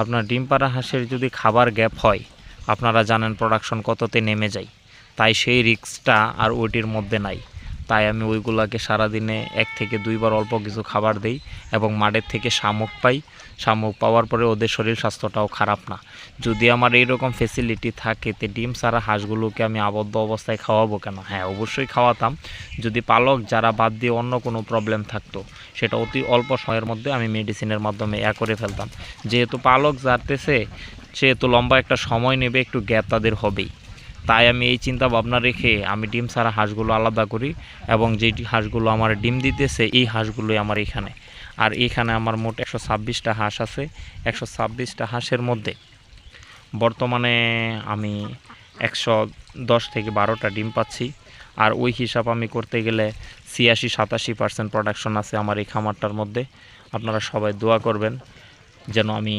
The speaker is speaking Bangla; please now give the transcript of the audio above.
আপনার ডিম পাড়া হাঁসের যদি খাবার গ্যাপ হয়, আপনারা জানেন প্রোডাকশন কততে নেমে যায়। তাই সেই রিস্কটা আর ওইটির মধ্যে নাই। তাই আমি ওইগুলাকে সারাদিনে 1 থেকে 2 বার অল্প কিছু খাবার দেই এবং মাঠের থেকে শামুক পাই। শামুক পাওয়ার পরে ওদের শরীর স্বাস্থ্যটাও খারাপ না। যদি আমার এইরকম ফেসিলিটি থাকে তো ডিম ছাড়া হাঁসগুলোকে আমি আবদ্ধ অবস্থায় খাওয়াবো কেন? হ্যাঁ, অবশ্যই খাওয়াতাম, যদি পালক যারা বাদ দিয়ে অন্য কোনো প্রবলেম থাকতো, সেটা অতি অল্প সময়ের মধ্যে আমি মেডিসিনের মাধ্যমে করে ফেলতাম। যেহেতু পালক জারতেছে, সেহেতু লম্বা একটা সময় নেবে, একটু গ্যাপ তাদের হবেই। তাই আমি এই চিন্তা ভাবনা রেখে আমি ডিম ছাড়া হাঁসগুলো আলাদা করি এবং যেই হাঁসগুলো আমার ডিম দিতেছে এই হাঁসগুলোই আমার এখানে। আর এখানে আমার মোট 126টা হাঁস আছে। 126টা হাঁসের মধ্যে বর্তমানে আমি 110 থেকে 12টা ডিম পাচ্ছি। আর ওই হিসাব আমি করতে গেলে 86-87% প্রোডাকশন আছে আমার এই খামারটার মধ্যে। আপনারা সবাই দোয়া করবেন যেন আমি